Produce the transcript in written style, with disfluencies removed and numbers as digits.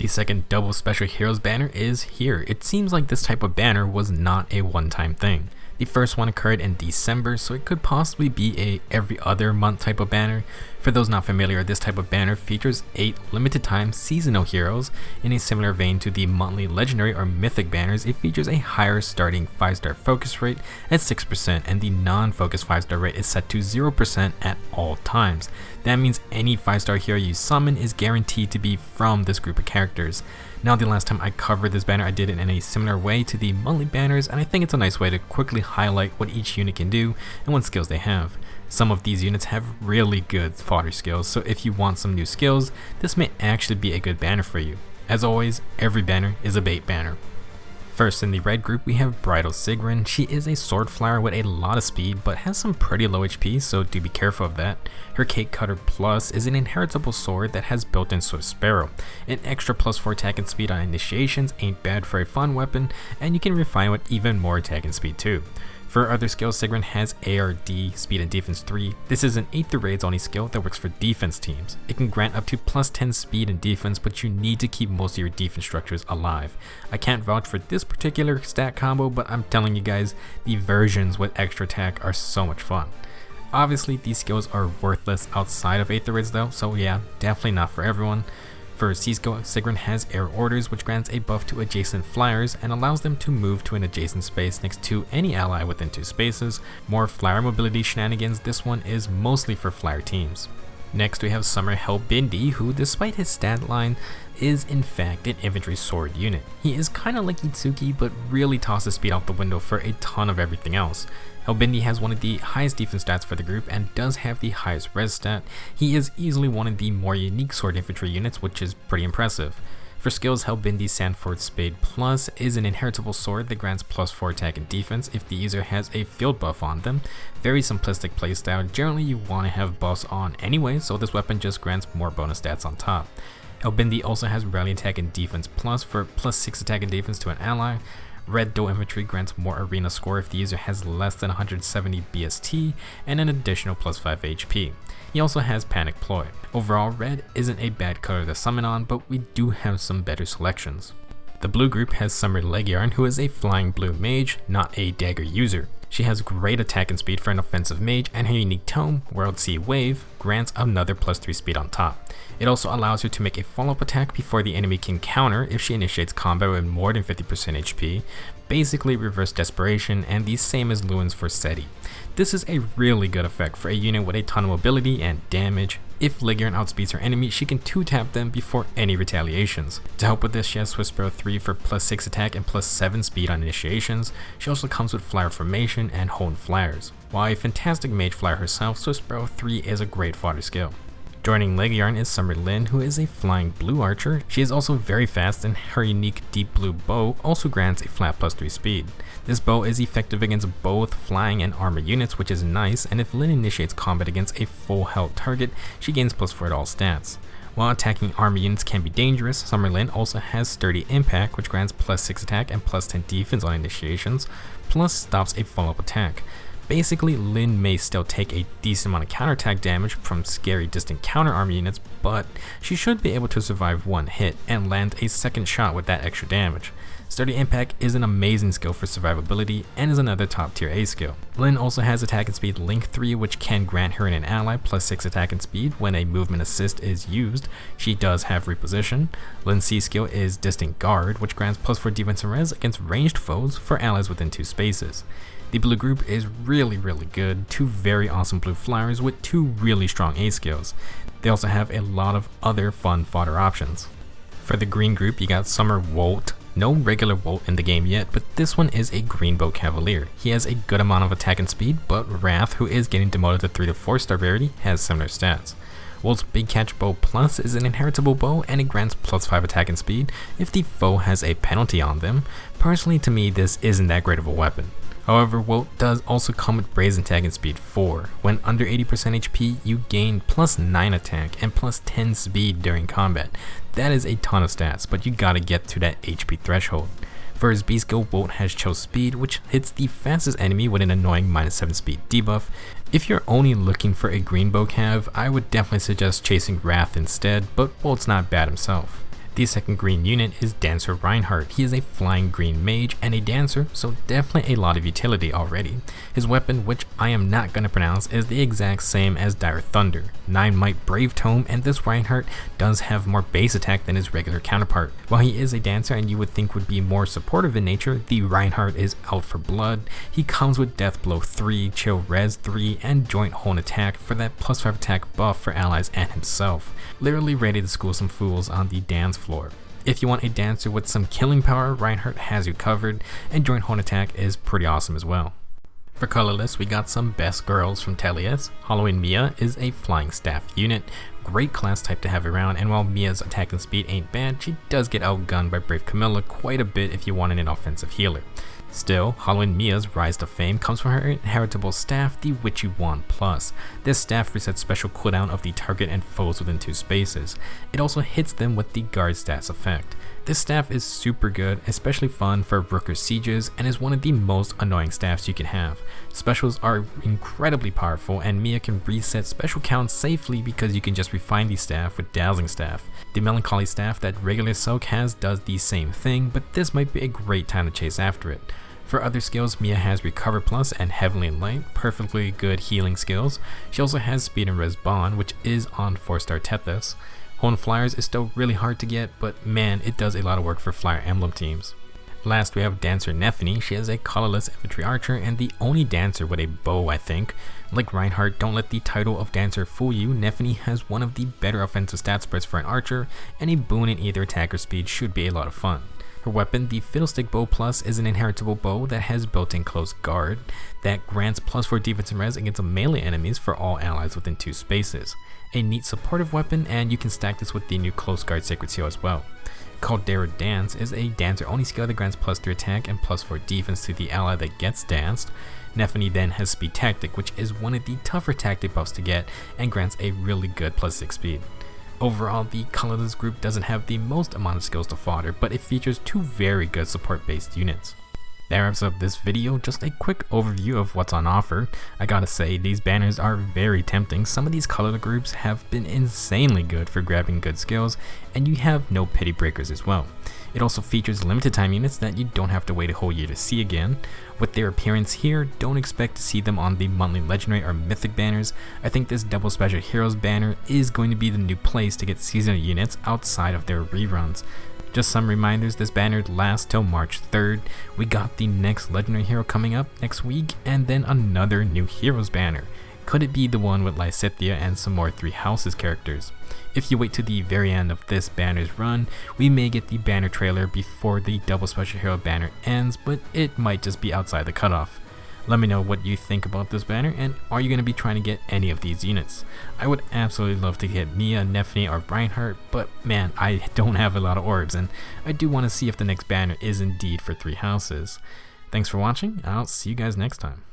52nd Double Special Heroes banner is here. It seems like this type of banner was not a one-time thing. The first one occurred in December, so it could possibly be a every other month type of banner. For those not familiar, this type of banner features 8 limited time seasonal heroes. In a similar vein to the monthly legendary or mythic banners, it features a higher starting 5-star focus rate at 6%, and the non-focus 5-star rate is set to 0% at all times. That means any 5-star hero you summon is guaranteed to be from this group of characters. Now, the last time I covered this banner, I did it in a similar way to the monthly banners, and I think it's a nice way to quickly highlight what each unit can do and what skills they have. Some of these units have really good fodder skills, so if you want some new skills, this may actually be a good banner for you. As always, every banner is a bait banner. First, in the red group, we have Bridal Sigrun. She is a sword flyer with a lot of speed, but has some pretty low HP, so do be careful of that. Her Cake Cutter Plus is an inheritable sword that has built-in Swift Sparrow. An extra +4 attack and speed on initiations ain't bad for a fun weapon, and you can refine with even more attack and speed too. For other skills, Sigrun has ARD, Speed and Defense 3. This is an 8th raids only skill that works for defense teams. It can grant up to +10 speed and defense, but you need to keep most of your defense structures alive. I can't vouch for this particular stat combo, but I'm telling you guys, the versions with extra attack are so much fun. Obviously, these skills are worthless outside of 8th raids though, so yeah, definitely not for everyone. For C skill, Sigrun has Air Orders, which grants a buff to adjacent flyers and allows them to move to an adjacent space next to any ally within 2 spaces. More flyer mobility shenanigans, this one is mostly for flyer teams. Next, we have Summer Hellbindi, who, despite his stat line, is in fact an infantry sword unit. He is kinda like Itsuki, but really tosses speed out the window for a ton of everything else. Hellbindi has one of the highest defense stats for the group and does have the highest res stat. He is easily one of the more unique sword infantry units, which is pretty impressive. For skills, Hellbindi's Sandford Spade Plus is an inheritable sword that grants +4 attack and defense if the user has a field buff on them. Very simplistic playstyle. Generally you want to have buffs on anyway, so this weapon just grants more bonus stats on top. Hellbindi also has Rally Attack and Defense Plus for +6 attack and defense to an ally. Red Doe Infantry grants more arena score if the user has less than 170 BST and an additional +5 HP. He also has Panic Ploy. Overall, red isn't a bad color to summon on, but we do have some better selections. The blue group has Summer Legiarn, who is a flying blue mage, not a dagger user. She has great attack and speed for an offensive mage, and her unique tome, World Sea Wave, grants another +3 speed on top. It also allows her to make a follow-up attack before the enemy can counter if she initiates combat with more than 50% HP, basically reverse desperation, and the same as Luan's for Seti. This is a really good effect for a unit with a ton of mobility and damage. If Legiarn outspeeds her enemy, she can 2-tap them before any retaliations. To help with this, she has Swift Sparrow 3 for +6 attack and +7 speed on initiations. She also comes with Flyer Formation and Honed Flyers. While a fantastic mage flyer herself, Swift Sparrow 3 is a great fodder skill. Joining Legiarn is Summer Lin, who is a flying blue archer. She is also very fast, and her unique deep blue bow also grants a flat +3 speed. This bow is effective against both flying and armor units, which is nice, and if Lin initiates combat against a full health target, she gains +4 at all stats. While attacking armor units can be dangerous, Summer Lin also has Sturdy Impact, which grants +6 attack and +10 defense on initiations, plus stops a follow-up attack. Basically, Lin may still take a decent amount of counterattack damage from scary distant counter armor units, but she should be able to survive one hit and land a second shot with that extra damage. Sturdy Impact is an amazing skill for survivability and is another top tier A skill. Lin also has attack and speed link 3, which can grant her and an ally +6 attack and speed when a movement assist is used. She does have reposition. Lin's C skill is Distant Guard, which grants +4 defense and res against ranged foes for allies within 2 spaces. The blue group is really good, 2 very awesome blue flyers with 2 really strong A skills. They also have a lot of other fun fodder options. For the green group, you got Summer Wolt. No regular Wolt in the game yet, but this one is a green bow cavalier. He has a good amount of attack and speed, but Wrath, who is getting demoted to 3 to 4 star rarity, has similar stats. Wolt's Big Catch Bow Plus is an inheritable bow, and it grants +5 attack and speed if the foe has a penalty on them. Personally, to me, this isn't that great of a weapon. However, Wolt does also come with Brazen Attack and Speed 4. When under 80% HP, you gain +9 attack and +10 speed during combat. That is a ton of stats, but you gotta get to that HP threshold. For his B skill, Wolt has Chill Speed, which hits the fastest enemy with an annoying -7 speed debuff. If you're only looking for a green bow cav, I would definitely suggest chasing Wrath instead, but Wolt's not bad himself. The second green unit is Dancer Reinhardt. He is a flying green mage and a dancer, so definitely a lot of utility already. His weapon, which I am not going to pronounce, is the exact same as Dire Thunder, 9 Might Brave Tome, and this Reinhardt does have more base attack than his regular counterpart. While he is a dancer and you would think would be more supportive in nature, the Reinhardt is out for blood. He comes with Death Blow 3, Chill Res 3, and Joint Hold Attack for that +5 attack buff for allies and himself. Literally ready to school some fools on the dance floor. If you want a dancer with some killing power, Reinhardt has you covered, and Joint Hold Attack is pretty awesome as well. For colorless, we got some best girls from Tellius. Halloween Mia is a flying staff unit, great class type to have around, and while Mia's attack and speed ain't bad, she does get outgunned by Brave Camilla quite a bit if you wanted an offensive healer. Still, Halloween Mia's rise to fame comes from her inheritable staff, the Witchy Wand Plus. This staff resets special cooldown of the target and foes within 2 spaces. It also hits them with the guard stats effect. This staff is super good, especially fun for Rooker sieges, and is one of the most annoying staffs you can have. Specials are incredibly powerful, and Mia can reset special counts safely because you can just refine the staff with Dazzling Staff. The Melancholy staff that regular Soak has does the same thing, but this might be a great time to chase after it. For other skills, Mia has Recover Plus and Heavenly Light, perfectly good healing skills. She also has Speed and Res Bond, which is on 4-star Tethys. Hone Flyers is still really hard to get, but man, it does a lot of work for Flyer Emblem teams. Last, we have Dancer Nephany. She is a colorless infantry archer and the only dancer with a bow, I think. Like Reinhardt, don't let the title of dancer fool you. Nephany has one of the better offensive stat spreads for an archer, and a boon in either attack or speed should be a lot of fun. Her weapon, the Fiddlestick Bow Plus, is an inheritable bow that has built-in close guard that grants +4 defense and res against melee enemies for all allies within 2 spaces. A neat supportive weapon, and you can stack this with the new close guard sacred seal as well. Caldera Dance is a dancer only skill that grants +3 attack and +4 defense to the ally that gets danced. Nephany then has Speed Tactic, which is one of the tougher tactic buffs to get and grants a really good +6 speed. Overall, the colorless group doesn't have the most amount of skills to fodder, but it features 2 very good support-based units. That wraps up this video, just a quick overview of what's on offer. I gotta say, these banners are very tempting. Some of these color groups have been insanely good for grabbing good skills, and you have no pity breakers as well. It also features limited time units that you don't have to wait a whole year to see again. With their appearance here, don't expect to see them on the monthly legendary or mythic banners. I think this Double Special Heroes banner is going to be the new place to get seasonal units outside of their reruns. Just some reminders, this banner lasts till March 3rd. We got the next legendary hero coming up next week, and then another new heroes banner. Could it be the one with Lysithea and some more 3 Houses characters? If you wait to the very end of this banner's run, we may get the banner trailer before the Double Special Hero banner ends, but it might just be outside the cutoff. Let me know what you think about this banner, and are you going to be trying to get any of these units? I would absolutely love to get Mia, Nephany, or Reinhardt, but man, I don't have a lot of orbs, and I do want to see if the next banner is indeed for 3 houses. Thanks for watching, I'll see you guys next time.